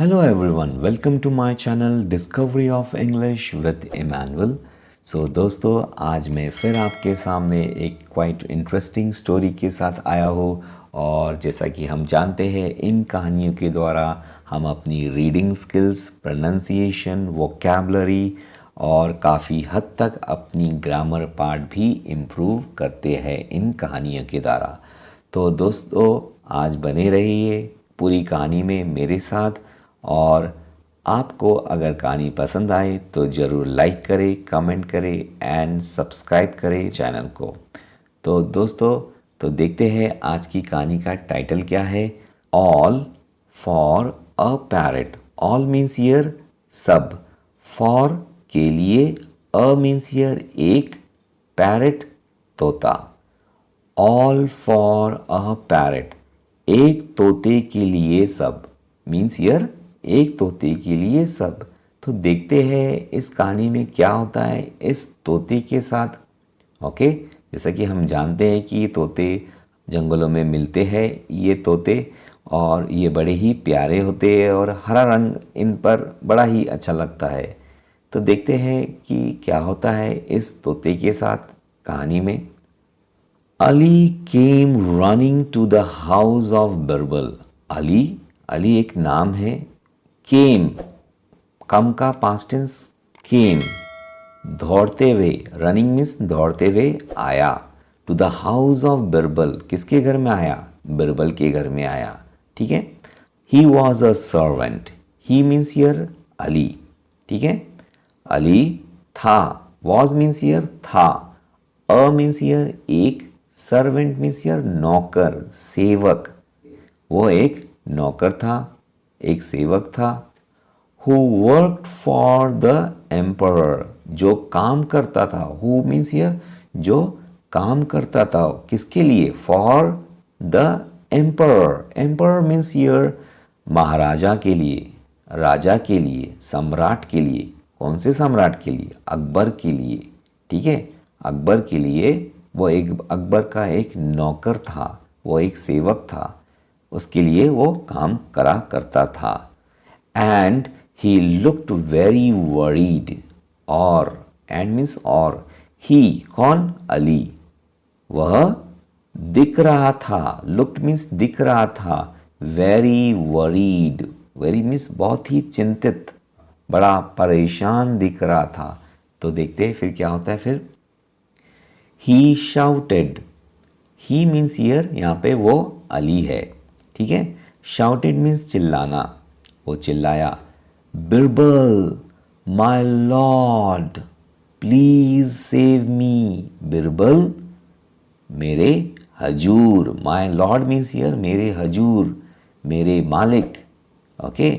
Hello everyone, welcome to my channel Discovery of English with Emmanuel. दोस्तों आज मैं फिर आपके सामने एक क्वाइट इंटरेस्टिंग स्टोरी के साथ आया हूँ और जैसा कि हम जानते हैं इन कहानियों के द्वारा हम अपनी रीडिंग स्किल्स, प्रोनाउंसिएशन, वोकैबुलरी और काफ़ी हद तक अपनी ग्रामर पार्ट भी इम्प्रूव करते हैं इन कहानियों के द्वारा। तो दोस्तों आज बने रहिए पूरी कहानी में मेरे साथ और आपको अगर कहानी पसंद आए तो ज़रूर लाइक करें, कमेंट करें एंड सब्सक्राइब करें चैनल को। तो दोस्तों तो देखते हैं आज की कहानी का टाइटल क्या है। All for a parrot. All means year सब, फॉर के लिए, अ मीन्स ईयर एक, पैरट तोता। ऑल फॉर अ पैरट, एक तोते के लिए सब, मीन्स ईयर एक तोते के लिए सब। तो देखते हैं इस कहानी में क्या होता है इस तोते के साथ। ओके, जैसा कि हम जानते हैं कि तोते जंगलों में मिलते हैं ये तोते और ये बड़े ही प्यारे होते हैं और हरा रंग इन पर बड़ा ही अच्छा लगता है। तो देखते हैं कि क्या होता है इस तोते के साथ कहानी में। Ali came running to the house of Birbal. Ali एक नाम है। केम, कम का पास्ट टेंस केम, दौड़ते हुए, रनिंग मीन्स दौड़ते हुए आया। To the house of Birbal, किसके घर में आया? बिरबल के घर में आया। ठीक है। He was a servant. He means year Ali. ठीक है। अली था, वॉज मीन्स ईयर था, अ मीन्स ईयर एक, सर्वेंट मीन्स ईयर नौकर, सेवक। वो एक नौकर था, एक सेवक था। Who worked for the emperor, जो काम करता था। हु मीन्स ईयर जो काम करता था, किसके लिए? For the emperor. Emperor means here महाराजा के लिए, राजा के लिए, सम्राट के लिए। कौन से सम्राट के लिए? अकबर के लिए। ठीक है। अकबर के लिए वो एक, अकबर का एक नौकर था, वो एक सेवक था, उसके लिए वो काम करा करता था। And he looked very worried. और, एंड मीन्स और, ही कौन? अली, वह दिख रहा था। लुक्ड मीन्स दिख रहा था, वेरी वरीड, वेरी मीन्स बहुत ही चिंतित, बड़ा परेशान दिख रहा था। तो देखते हैं फिर क्या होता है फिर। ही शाउटेड। ही मीन्स ईयर यहाँ पे वो अली है। ठीक है। शाउटेड मीन्स चिल्लाना, वो चिल्लाया। Birbal my Lord please save me. Birbal मेरे हजूर, माय लॉर्ड मीन्स ईयर मेरे हजूर, मेरे मालिक। ओके।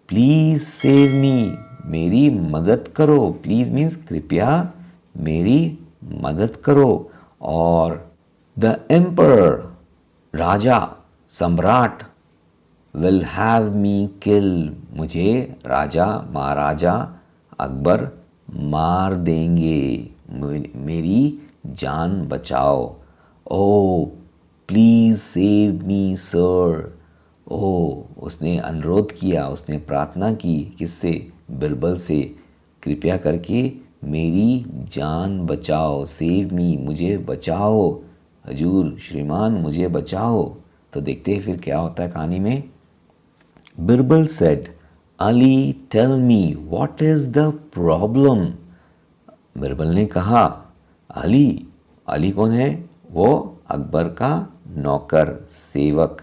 प्लीज सेव मी, मेरी मदद करो। प्लीज मीन्स कृपया मेरी मदद करो। और द एम्परर, राजा, सम्राट, विल हैव मी किल, मुझे राजा महाराजा अकबर मार देंगे, मेरी जान बचाओ। ओ प्लीज सेव मी सर। ओ, उसने अनुरोध किया, उसने प्रार्थना की, किससे? बिरबल से। कृपया करके मेरी जान बचाओ। सेव मी, मुझे बचाओ, हजूर श्रीमान मुझे बचाओ। तो देखते हैं फिर क्या होता है कहानी में। Birbal said, Ali tell me what is the problem. Birbal ने कहा, अली कौन है? वो अकबर का नौकर, सेवक।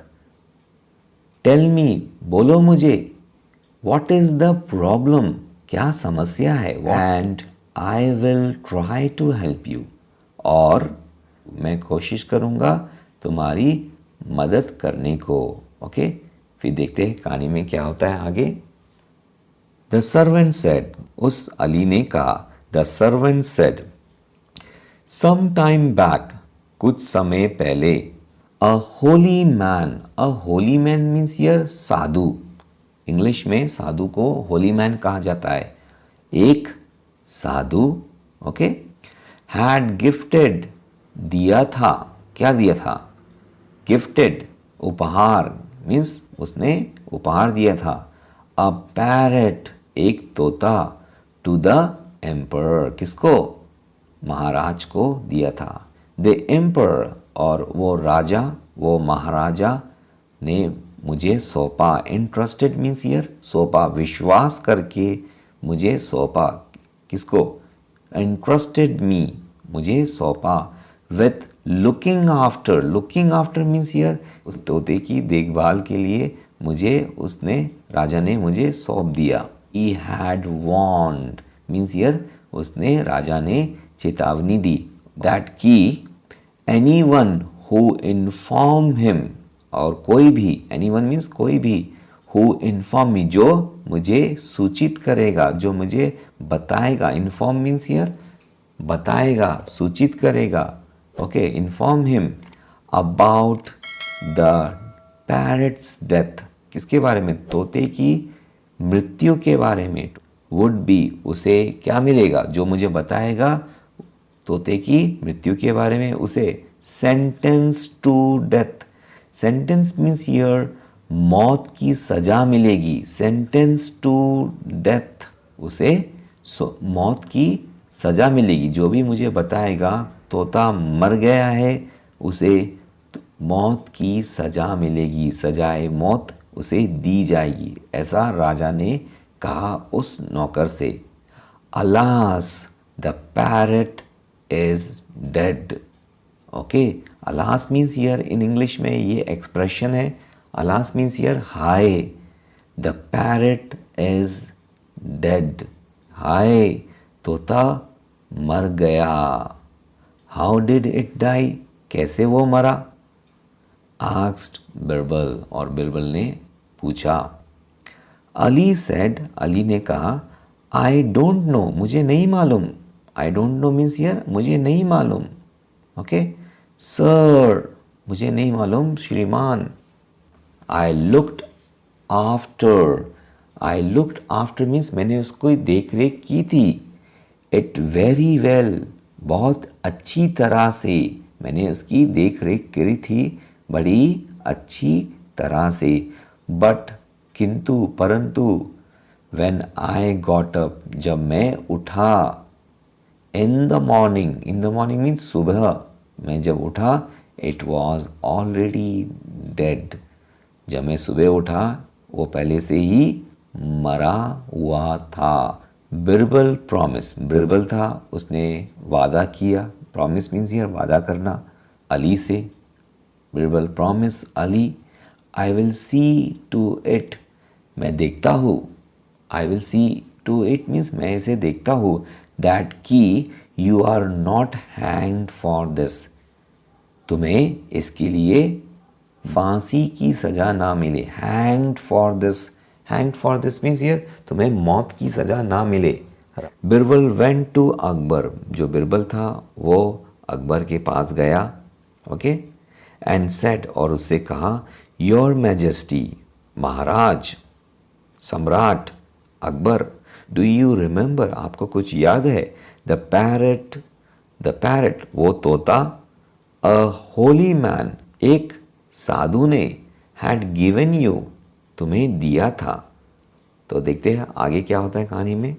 टेल मी, बोलो मुझे, व्हाट इज द प्रॉब्लम, क्या समस्या है? And I will try to help you, और मैं कोशिश करूँगा तुम्हारी मदद करने को। ओके। फिर देखते हैं कहानी में क्या होता है आगे। द सर्वेंट सेड, उस अली ने कहा, the servant said, some time back, कुछ समय पहले, a holy man. A holy man means here साधु। इंग्लिश में साधु को होली मैन कहा जाता है, एक साधु। ओके। हैड गिफ्टेड, दिया था, क्या दिया था? गिफ्टेड, उपहार मीन्स उसने उपहार दिया था। अ पैरट, एक तोता, टू द एम्पर, किसको, महाराज को दिया था। द एम्पर, और वो राजा, वो महाराजा ने मुझे सौंपा। इंटरेस्टेड मीन्स हियर सौंपा, विश्वास करके मुझे सौंपा, किसको, इंटरेस्टेड मी, मुझे सौंपा। With looking after, looking after means here उस तोते की देखभाल के लिए मुझे उसने, राजा ने मुझे सौंप दिया। He had warned means here उसने, राजा ने चेतावनी दी, दैट की any one who inform him, और कोई भी, एनी वन मीन्स कोई भी, हु इन्फॉर्म मी, जो मुझे सूचित करेगा, जो मुझे बताएगा। इन्फॉर्म मीन्स हियर बताएगा, सूचित करेगा। Okay, inform him about the parrots death, किसके बारे में, तोते की मृत्यु के बारे में। वुड बी, उसे क्या मिलेगा, जो मुझे बताएगा तोते की मृत्यु के बारे में, उसे sentence to death. Sentence means here मौत की सजा मिलेगी। सेंटेंस टू डेथ, उसे मौत की सजा मिलेगी। जो भी मुझे बताएगा तोता मर गया है, उसे मौत की सजा मिलेगी, सजाए मौत उसे दी जाएगी, ऐसा राजा ने कहा उस नौकर से। Alas the parrot is dead. Okay, alas means here in English में ये एक्सप्रेशन है। अलास मीन्स हियर हाय, द पैरट इज डेड, हाय तोता मर गया। हाउ डिड इट डाई, कैसे वो मरा, आस्क्ड बिरबल, और बिरबल ने पूछा। अली सेड, अली ने कहा, आई डोंट नो, मुझे नहीं मालूम। I don't know means here मुझे नहीं मालूम। ओके, सर, मुझे नहीं मालूम श्रीमान। I looked after, I looked after means मैंने उसको देख रेख की थी। इट वेरी वेल, बहुत अच्छी तरह से, मैंने उसकी देख रेख करी थी बड़ी अच्छी तरह से। बट, किंतु, परंतु, व्हेन आई गॉट अप, जब मैं उठा, in the morning, in the morning means सुबह, मैं जब उठा, इट वॉज ऑलरेडी डेड, जब मैं सुबह उठा वो पहले से ही मरा हुआ था। बिरबल प्रॉमिस, बिरबल था, उसने वादा किया। प्रॉमिस मीन्स हियर वादा करना, अली से। Birbal promise Ali, I will see to it, मैं देखता हूँ। I will see to it means मैं इसे देखता हूँ। दैट की you are not hanged for this, तुम्हें इसके लिए फांसी की सजा ना मिले। Hanged for this, hanged for this means here तुम्हें मौत की सजा ना मिले। बिरबल वेंट टू अकबर, जो बिरबल था वो अकबर के पास गया। ओके, एंड सेड, और उससे कहा, योर मैजेस्टी, महाराज, सम्राट अकबर, डू यू रिमेंबर, आपको कुछ याद है, द पैरट, द पैरट, वो तोता, अ होली मैन, एक साधु ने, हैड गिवन यू, तुम्हें दिया था। तो देखते हैं आगे क्या होता है कहानी में।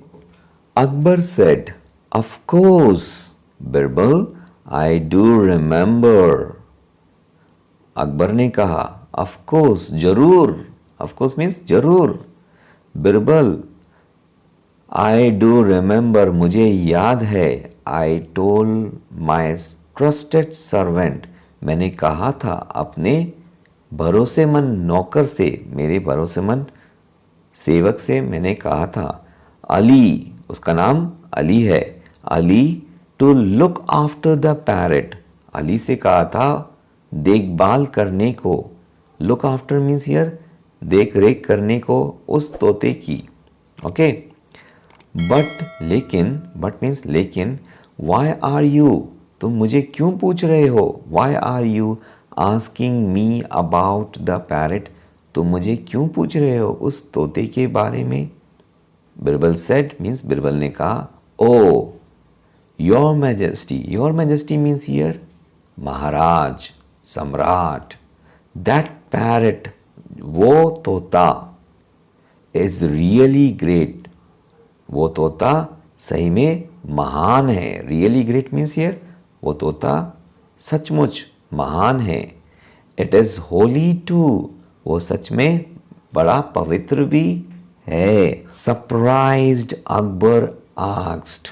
Akbar said, of course Birbal, I do remember. Akbar ने कहा, ऑफ कोर्स, जरूर, ऑफ कोर्स मीन्स जरूर। बिरबल, आई डू रिमेंबर, मुझे याद है। I told my trusted servant, मैंने कहा था अपने भरोसेमंद नौकर से, मेरे भरोसेमंद सेवक से मैंने कहा था। अली, उसका नाम अली है, Ali, to look after the parrot, Ali से कहा था देखभाल करने को। लुक आफ्टर मीन्स हियर देख रेख करने को उस तोते की। ओके, बट, लेकिन, बट मीन्स लेकिन, वाई आर यू, तुम मुझे क्यों पूछ रहे हो, why are you asking me about the parrot, तुम मुझे क्यों पूछ रहे हो उस तोते के बारे में। बिरबल सेड मीन्स बिरबल ने कहा, O your majesty, your majesty means here महाराज, सम्राट, दैट पैरट, वो तोता, इज रियली ग्रेट, वो तोता सही में महान है। रियली ग्रेट मीन्स हियर वो तोता सचमुच महान है। इट इज होली टू, वो सच में बड़ा पवित्र भी है। Surprised Akbar asked,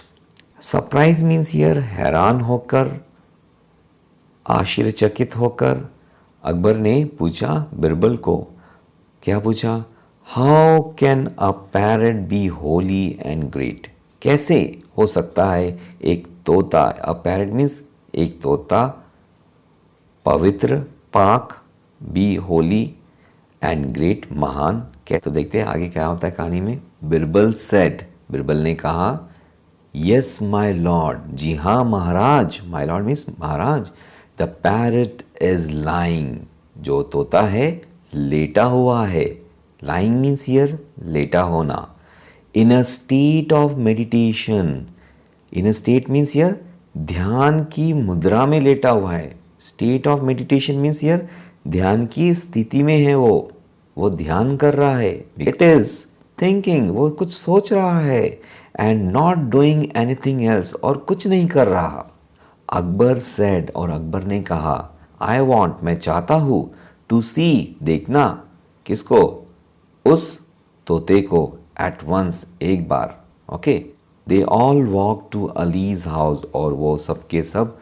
surprise means here हैरान होकर, आश्चर्यचकित होकर। अकबर ने पूछा बिरबल को, क्या पूछा? How can a parrot be holy and great, कैसे हो सकता है एक तोता, अ पैरट मीन्स एक तोता, पवित्र, पाक, बी होली एंड ग्रेट, महान। क्या तो देखते हैं आगे क्या होता है कहानी में। बिरबल सेड, बिरबल ने कहा, यस माई लॉर्ड, जी हाँ महाराज। माई लॉर्ड मीन्स महाराज। द पैरट इज लाइंग, जो तोता है लेटा हुआ है। लाइंग मीन्स हियर लेटा होना। In a state of meditation, in a state means here ध्यान की मुद्रा में लेटा हुआ है। State of meditation means here ध्यान की स्थिति में है वो ध्यान कर रहा है। इट इज थिंकिंग, वो कुछ सोच रहा है। And not doing anything else, और कुछ नहीं कर रहा। अकबर सेड, और अकबर ने कहा, आई वॉन्ट, मैं चाहता हूँ, टू सी, देखना, किसको? उस तोते को, एट वंस, एक बार। Okay, they all walk to Ali's house, और वो सब के सब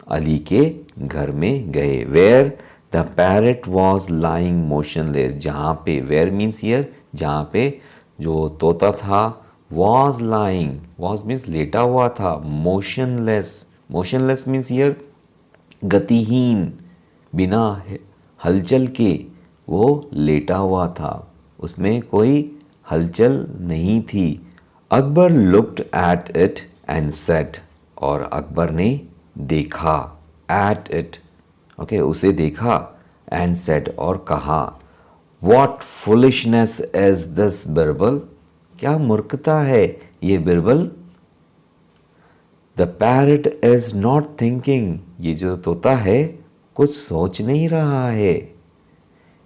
अली के घर में गए। Where the parrot was lying motionless, जहाँ पे, वेयर मीन्स हियर जहाँ पे जो तोता था, वॉज लाइंग, वॉज मीन्स लेटा हुआ था, मोशनलेस, मोशनलेस मीन्स हियर गतिहीन, बिना हलचल के वो लेटा हुआ था, उसमें कोई हलचल नहीं थी। Akbar looked at it and said, और अकबर ने देखा, एट इट, ओके, उसे देखा, एंड सेड, और कहा, what foolishness is this Birbal, क्या मूर्खता है ये Birbal. The parrot is not thinking, ये जो तोता है कुछ सोच नहीं रहा है।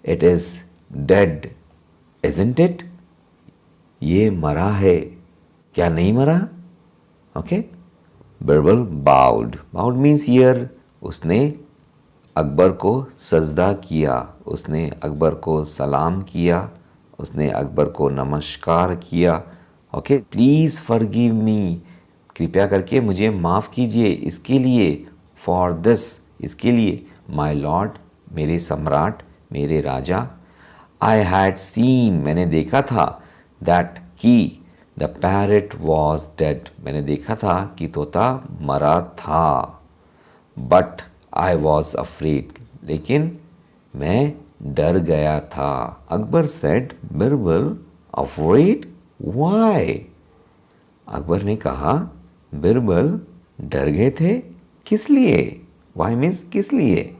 It is dead, isn't it, ये मरा है, क्या नहीं मरा? Okay, Birbal bowed, bowed means here उसने अकबर को सजदा किया, उसने अकबर को सलाम किया, उसने अकबर को नमस्कार किया। ओके, प्लीज़ फॉरगिव मी, कृपया करके मुझे माफ़ कीजिए, इसके लिए, फॉर दिस, इसके लिए, माय लॉर्ड, मेरे सम्राट, मेरे राजा। आई हैड सीन, मैंने देखा था, दैट की द पैरट वॉज डेड, मैंने देखा था कि तोता मरा था। बट आई वॉज अफ्रेड, लेकिन मैं डर गया था। Akbar said, Birbal, afraid, why? Akbar ने कहा, बिरबल डर गए थे, किस लिए? वाई मीन्स किस लिए?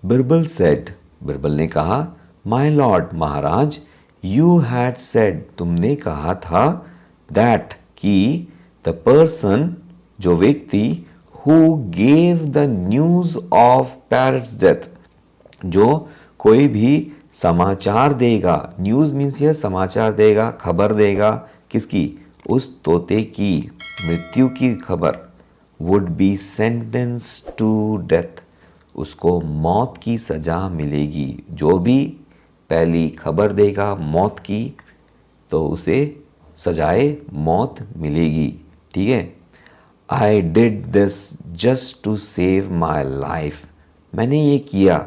बिरबल सेड, बिरबल ने कहा, my Lord, Maharaj, you had said, तुमने कहा था, दैट कि द पर्सन, जो व्यक्ति, who gave the news of parrots death, जो कोई भी समाचार देगा, न्यूज मीन्स ये समाचार देगा, खबर देगा, किसकी? उस तोते की मृत्यु की खबर, would be sentence to death, उसको मौत की सजा मिलेगी। जो भी पहली खबर देगा मौत की, तो उसे सजाए मौत मिलेगी। ठीक है। I did this just to save my life, मैंने ये किया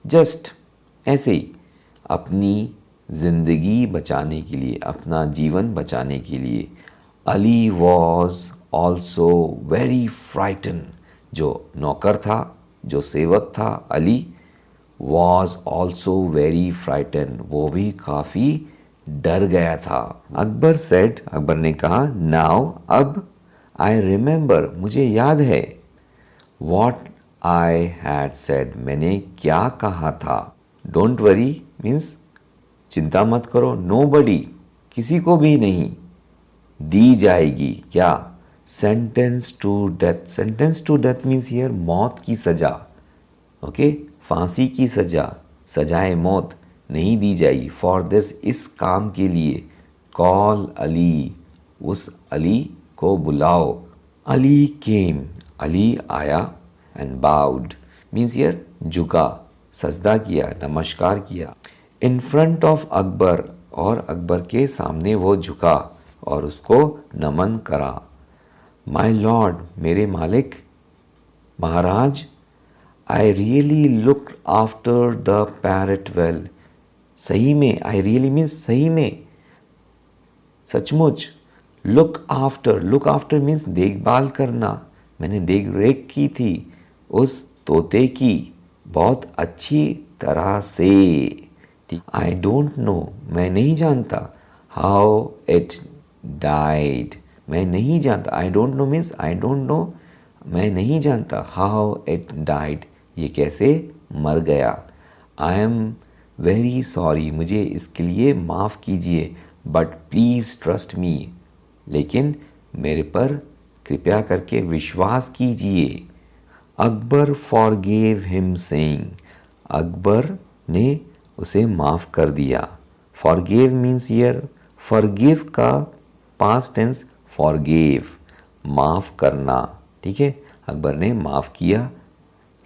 जस्ट ऐसे ही, अपनी ज़िंदगी बचाने के लिए, अपना जीवन बचाने के लिए। Ali was also very frighten, जो नौकर था, जो सेवक था, Ali was also very frighten, वो भी काफ़ी डर गया था। अकबर सेड, अकबर ने कहा, नाउ, अब, आई रिमेंबर, मुझे याद है, वॉट आई हैड सेड, मैंने क्या कहा था। डोंट वरी मीन्स चिंता मत करो, नोबडी, किसी को भी नहीं दी जाएगी, क्या? Sentence to death, sentence to death means here मौत की सजा। ओके, फांसी की सजा, सजाए मौत नहीं दी जाएगी। फॉर दिस, इस काम के लिए, कॉल अली, उस अली को बुलाओ। अली केम, अली आया, एंड बाउड मीन्स यर झुका, सजदा किया, नमस्कार किया। इन फ्रंट ऑफ अकबर, और अकबर के सामने वो झुका और उसको नमन करा। माय लॉर्ड, मेरे मालिक, महाराज, I really look after the parrot well. सही में, आई रियली मीन्स सही में, सचमुच। लुक आफ्टर मीन्स देखभाल करना, मैंने देख रेख की थी उस तोते की बहुत अच्छी तरह से। आई डोंट नो, मैं नहीं जानता। हाउ इट डाइड, मैं नहीं जानता। I don't know means I don't know, मैं नहीं जानता। हाउ इट डाइड, ये कैसे मर गया। आई एम वेरी सॉरी, मुझे इसके लिए माफ़ कीजिए। बट प्लीज़ ट्रस्ट मी, लेकिन मेरे पर कृपया करके विश्वास कीजिए। Akbar forgave him saying, Akbar ने उसे माफ़ कर दिया। फॉरगेव मीन्स ईयर, फॉरगिव का पास्ट टेंस फॉरगेव, माफ़ करना, ठीक है। अकबर ने माफ़ किया।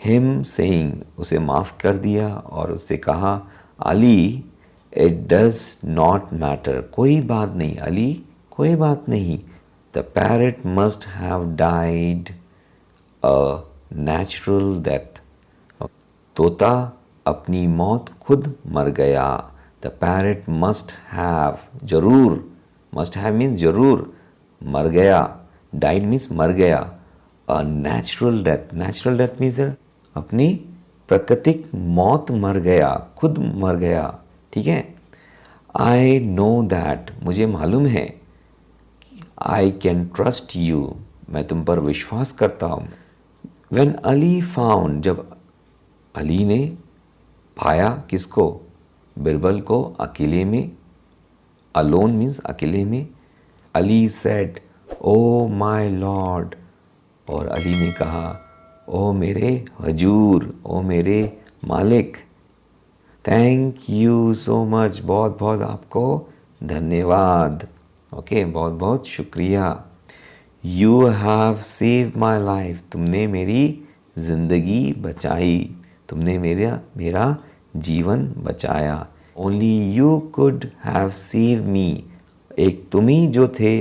हिम सेइंग, उसे माफ़ कर दिया और उससे कहा, Ali it does not matter, कोई बात नहीं अली, कोई बात नहीं। The parrot must have died a natural death, तोता अपनी मौत खुद मर गया। द पैरट मस्ट हैव, जरूर, मस्ट हैव मीन्स जरूर, मर गया। डाइड मीन्स मर गया। A natural death, natural death means अपनी प्राकृतिक मौत मर गया, खुद मर गया, ठीक है। आई नो दैट, मुझे मालूम है। आई कैन ट्रस्ट यू, मैं तुम पर विश्वास करता हूँ। When अली फाउंड, जब अली ने पाया किसको, बिरबल को अकेले में, अलोन मीन्स अकेले में। Ali said, oh my Lord, और अली ने कहा, ओ मेरे हजूर, ओ मेरे मालिक। थैंक यू सो मच, बहुत बहुत आपको धन्यवाद, ओके, बहुत बहुत शुक्रिया। You have save my life, तुमने मेरी ज़िंदगी बचाई, तुमने मेरा जीवन बचाया। Only you could have save me, एक तुम ही जो थे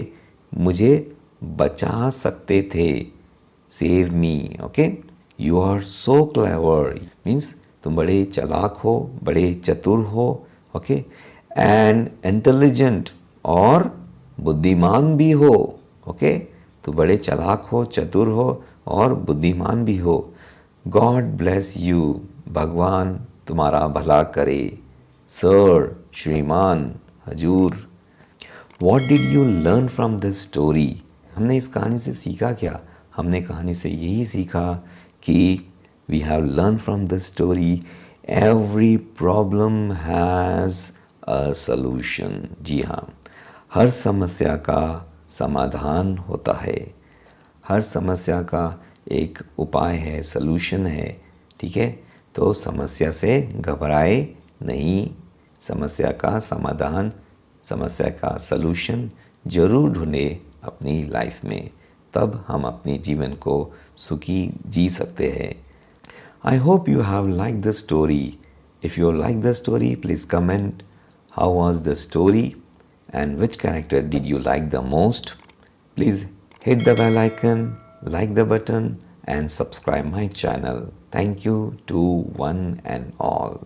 मुझे बचा सकते थे। Save me, okay. You are so clever means तुम बड़े चालाक हो, बड़े चतुर हो, ओके। एंड इंटेलिजेंट, और बुद्धिमान भी हो, ओके। तो बड़े चालाक हो, चतुर हो और बुद्धिमान भी हो। गॉड ब्लेस यू, भगवान तुम्हारा भला करे। सर, श्रीमान, हजूर। What did you learn from this story, हमने इस कहानी से सीखा क्या। हमने कहानी से यही सीखा कि we have learn from this story every problem has a solution. जी हाँ, हर समस्या का समाधान होता है, हर समस्या का एक उपाय है, सलूशन है, ठीक है। तो समस्या से घबराए नहीं, समस्या का समाधान, समस्या का सलूशन ज़रूर ढूंढे अपनी लाइफ में, तब हम अपने जीवन को सुखी जी सकते हैं। I hope you have like the story. If you like the story, please comment how was the story and which character did you like the most. Please hit the bell icon, like the button and subscribe my channel. Thank you to one and all.